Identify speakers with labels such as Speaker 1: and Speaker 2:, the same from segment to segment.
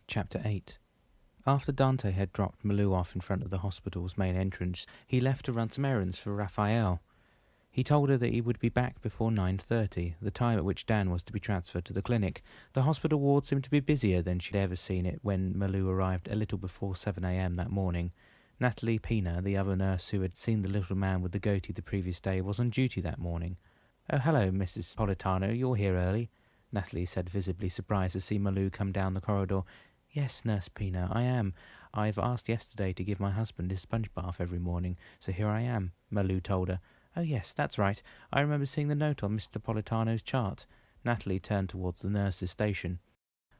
Speaker 1: Chapter 8. After Dante had dropped Malou off in front of the hospital's main entrance, he left to run some errands for Raphael. He told her that he would be back before 9:30, the time at which Dan was to be transferred to the clinic. The hospital ward seemed to be busier than she'd ever seen it when Malou arrived a little before 7 a.m. that morning. Natalie Pina, the other nurse who had seen the little man with the goatee the previous day, was on duty that morning. "Oh, hello, Mrs. Politano, you're here early," Natalie said, visibly surprised to see Malou come down the corridor. "Yes, Nurse Pina, I am. I've asked yesterday to give my husband his sponge bath every morning, so here I am," Malou told her. "Oh yes, that's right. I remember seeing the note on Mr. Politano's chart." Natalie turned towards the nurse's station.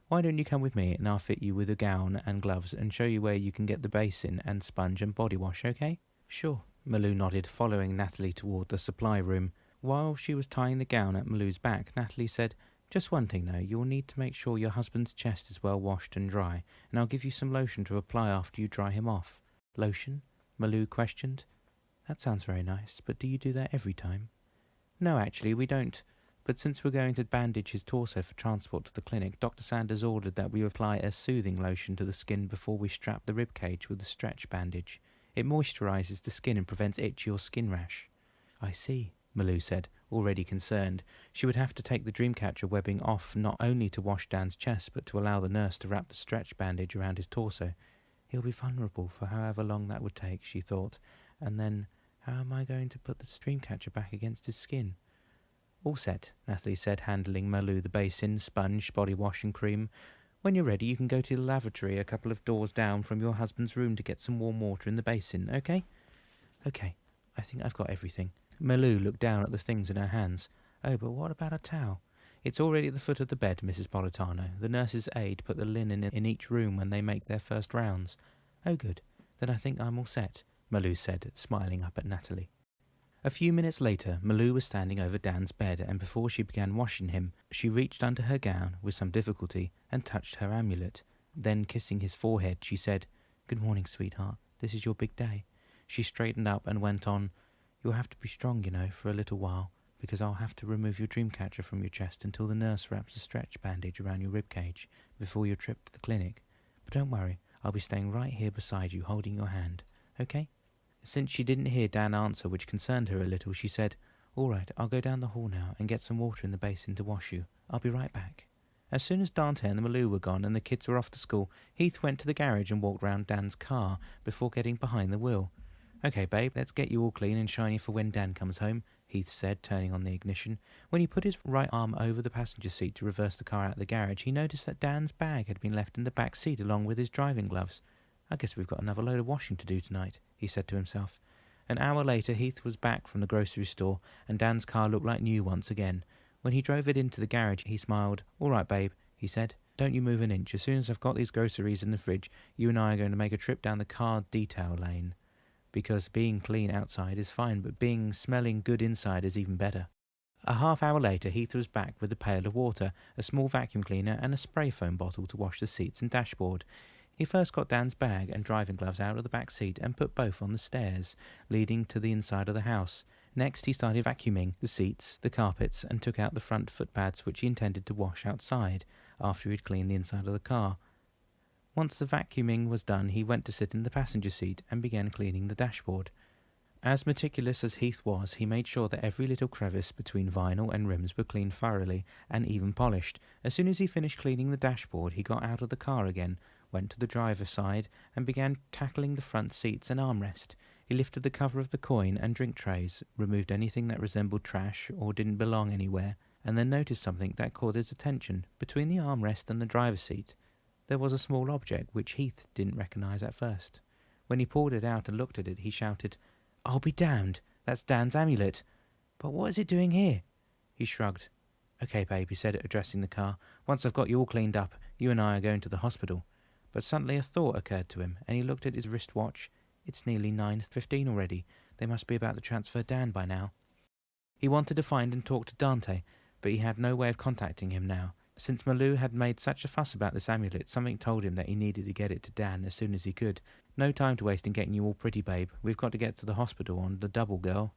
Speaker 1: "Why don't you come with me and I'll fit you with a gown and gloves and show you where you can get the basin and sponge and body wash, okay?" "Sure," Malou nodded, following Natalie toward the supply room. While she was tying the gown at Malou's back, Natalie said, "Just one thing though, you'll need to make sure your husband's chest is well washed and dry, and I'll give you some lotion to apply after you dry him off." "Lotion?" Malou questioned. "That sounds very nice, but do you do that every time?" "No, actually, we don't. But since we're going to bandage his torso for transport to the clinic, Dr. Sanders ordered that we apply a soothing lotion to the skin before we strap the rib cage with a stretch bandage. It moisturizes the skin and prevents itchy or skin rash." "I see," Malou said, already concerned. She would have to take the Dreamcatcher webbing off not only to wash Dan's chest, but to allow the nurse to wrap the stretch bandage around his torso. He'll be vulnerable for however long that would take, she thought. And then, how am I going to put the Dreamcatcher back against his skin? "All set," Natalie said, handling Malou the basin, sponge, body wash and cream. "When you're ready, you can go to the lavatory a couple of doors down from your husband's room to get some warm water in the basin, okay?" "Okay, I think I've got everything." Malou looked down at the things in her hands. "Oh, but what about a towel?" "It's already at the foot of the bed, Mrs. Politano. The nurse's aide put the linen in each room when they make their first rounds." "Oh, good. Then I think I'm all set," Malou said, smiling up at Natalie. A few minutes later, Malou was standing over Dan's bed, and before she began washing him, she reached under her gown with some difficulty and touched her amulet. Then, kissing his forehead, she said, "Good morning, sweetheart. This is your big day." She straightened up and went on, "You'll have to be strong, you know, for a little while, because I'll have to remove your Dreamcatcher from your chest until the nurse wraps a stretch bandage around your ribcage before your trip to the clinic. But don't worry, I'll be staying right here beside you, holding your hand, okay?" Since she didn't hear Dan answer, which concerned her a little, she said, "All right, I'll go down the hall now and get some water in the basin to wash you. I'll be right back." As soon as Dante and Malou were gone and the kids were off to school, Heath went to the garage and walked round Dan's car before getting behind the wheel. "Okay, babe, let's get you all clean and shiny for when Dan comes home," Heath said, turning on the ignition. When he put his right arm over the passenger seat to reverse the car out of the garage, he noticed that Dan's bag had been left in the back seat along with his driving gloves. "I guess we've got another load of washing to do tonight," he said to himself. An hour later, Heath was back from the grocery store, and Dan's car looked like new once again. When he drove it into the garage, he smiled. "All right, babe," he said. "Don't you move an inch. As soon as I've got these groceries in the fridge, you and I are going to make a trip down the car detail lane. Because being clean outside is fine, but being smelling good inside is even better." A half hour later, Heath was back with a pail of water, a small vacuum cleaner, and a spray foam bottle to wash the seats and dashboard. He first got Dan's bag and driving gloves out of the back seat and put both on the stairs leading to the inside of the house. Next, he started vacuuming the seats, the carpets, and took out the front footpads, which he intended to wash outside after he'd cleaned the inside of the car. Once the vacuuming was done, he went to sit in the passenger seat and began cleaning the dashboard. As meticulous as Heath was, he made sure that every little crevice between vinyl and rims were cleaned thoroughly and even polished. As soon as he finished cleaning the dashboard, he got out of the car again, went to the driver's side, and began tackling the front seats and armrest. He lifted the cover of the coin and drink trays, removed anything that resembled trash or didn't belong anywhere, and then noticed something that caught his attention. Between the armrest and the driver's seat, there was a small object which Heath didn't recognize at first. When he pulled it out and looked at it, he shouted, "I'll be damned! That's Dan's amulet! But what is it doing here?" He shrugged. "Okay, babe," he said, addressing the car. "Once I've got you all cleaned up, you and I are going to the hospital." But suddenly a thought occurred to him, and he looked at his wristwatch. "It's nearly 9:15 already. They must be about to transfer Dan by now." He wanted to find and talk to Dante, but he had no way of contacting him now. Since Malou had made such a fuss about this amulet, something told him that he needed to get it to Dan as soon as he could. "No time to waste in getting you all pretty, babe. We've got to get to the hospital on the double, girl."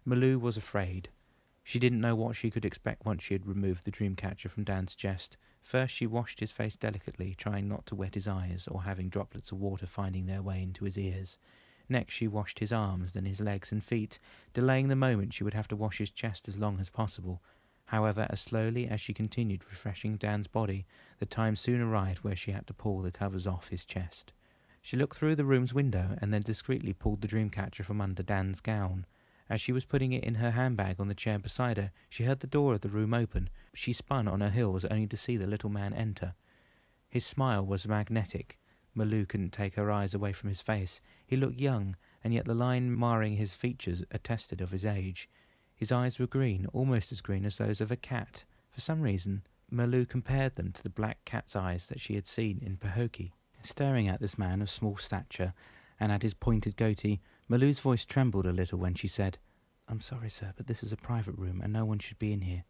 Speaker 1: Malou was afraid. She didn't know what she could expect once she had removed the Dreamcatcher from Dan's chest. First she washed his face delicately, trying not to wet his eyes or having droplets of water finding their way into his ears. Next she washed his arms, then his legs and feet, delaying the moment she would have to wash his chest as long as possible. However, as slowly as she continued refreshing Dan's body, the time soon arrived where she had to pull the covers off his chest. She looked through the room's window and then discreetly pulled the dreamcatcher from under Dan's gown. As she was putting it in her handbag on the chair beside her, she heard the door of the room open. She spun on her heels only to see the little man enter. His smile was magnetic. Malou couldn't take her eyes away from his face. He looked young, and yet the line marring his features attested of his age. His eyes were green, almost as green as those of a cat. For some reason, Malou compared them to the black cat's eyes that she had seen in Pahokee. Staring at this man of small stature, and at his pointed goatee, Malou's voice trembled a little when she said, "I'm sorry, sir, but this is a private room, and no one should be in here."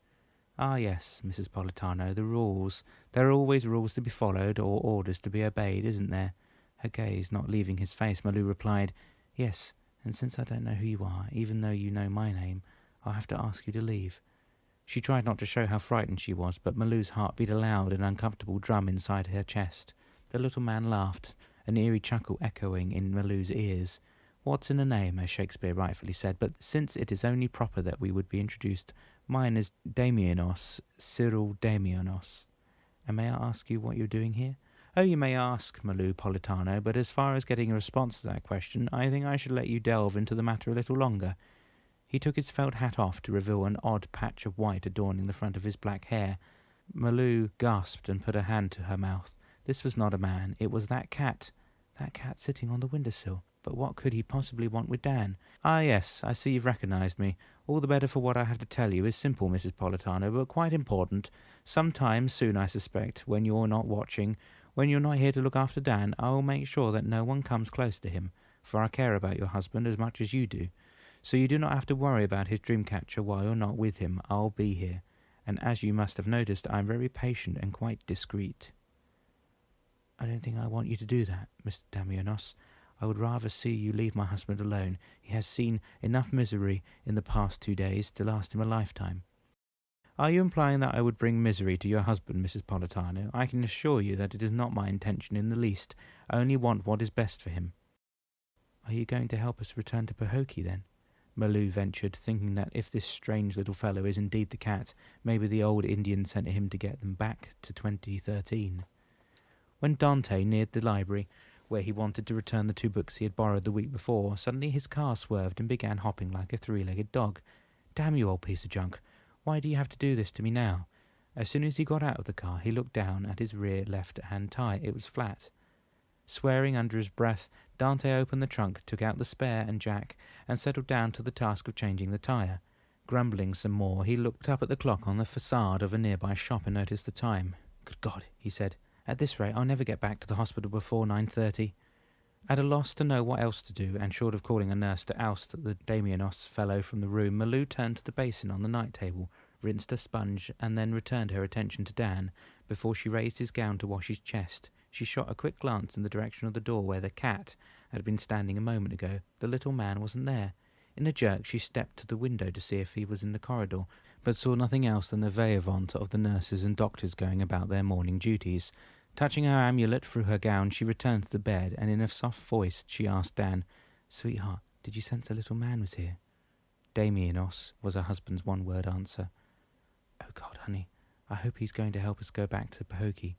Speaker 1: "Ah, yes, Mrs. Politano, the rules. There are always rules to be followed, or orders to be obeyed, isn't there?" Her gaze not leaving his face, Malou replied, "Yes, and since I don't know who you are, even though you know my name, I'll have to ask you to leave." She tried not to show how frightened she was, but Malou's heart beat a loud and uncomfortable drum inside her chest. The little man laughed, an eerie chuckle echoing in Malou's ears. "What's in a name," as Shakespeare rightfully said, but since it is only proper that we would be introduced, mine is Damianos, Cyril Damianos. And may I ask you what you're doing here? "Oh, you may ask, Malou Politano, but as far as getting a response to that question, I think I should let you delve into the matter a little longer." He took his felt hat off to reveal an odd patch of white adorning the front of his black hair. Malou gasped and put her hand to her mouth. This was not a man, it was that cat sitting on the windowsill. But what could he possibly want with Dan? "Ah, yes, I see you've recognized me. All the better for what I have to tell you is simple, Mrs. Politano, but quite important. Sometime soon, I suspect, when you're not watching, when you're not here to look after Dan, I will make sure that no one comes close to him, for I care about your husband as much as you do. So you do not have to worry about his dreamcatcher while you're not with him. I'll be here. And as you must have noticed, I'm very patient and quite discreet." "I don't think I want you to do that, Mr. Damianos. I would rather see you leave my husband alone. He has seen enough misery in the past 2 days to last him a lifetime." "Are you implying that I would bring misery to your husband, Mrs. Politano? I can assure you that it is not my intention in the least. I only want what is best for him." "Are you going to help us return to Pahokee, then?" Malou ventured, thinking that if this strange little fellow is indeed the cat, maybe the old Indian sent him to get them back to 2013. When Dante neared the library, where he wanted to return the 2 books he had borrowed the week before, suddenly his car swerved and began hopping like a 3-legged dog. "Damn you, old piece of junk! Why do you have to do this to me now?" As soon as he got out of the car, he looked down at his rear left-hand tire. It was flat. Swearing under his breath, Dante opened the trunk, took out the spare and jack, and settled down to the task of changing the tire. Grumbling some more, he looked up at the clock on the facade of a nearby shop and noticed the time. "Good God," he said. "At this rate, I'll never get back to the hospital before 9:30. At a loss to know what else to do, and short of calling a nurse to oust the Damianos fellow from the room, Malou turned to the basin on the night table, rinsed a sponge, and then returned her attention to Dan. Before she raised his gown to wash his chest, she shot a quick glance in the direction of the door where the cat had been standing a moment ago. The little man wasn't there. In a jerk, she stepped to the window to see if he was in the corridor, but saw nothing else than the va-et-vient of the nurses and doctors going about their morning duties. Touching her amulet through her gown, she returned to the bed, and in a soft voice she asked Dan, "Sweetheart, did you sense a little man was here?" "Damianos," was her husband's one-word answer. "Oh God, honey, I hope he's going to help us go back to Pahokee."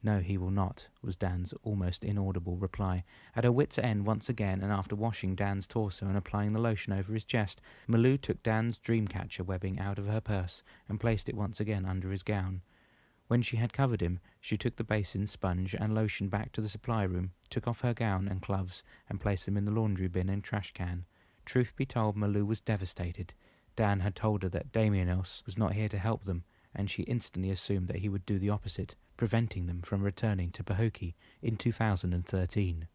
Speaker 1: "No, he will not," was Dan's almost inaudible reply. At her wit's end once again, and after washing Dan's torso and applying the lotion over his chest, Malou took Dan's dreamcatcher webbing out of her purse and placed it once again under his gown. When she had covered him, she took the basin, sponge, and lotion back to the supply room, took off her gown and gloves, and placed them in the laundry bin and trash can. Truth be told, Malou was devastated. Dan had told her that Damianos was not here to help them, and she instantly assumed that he would do the opposite, preventing them from returning to Pahokee in 2013.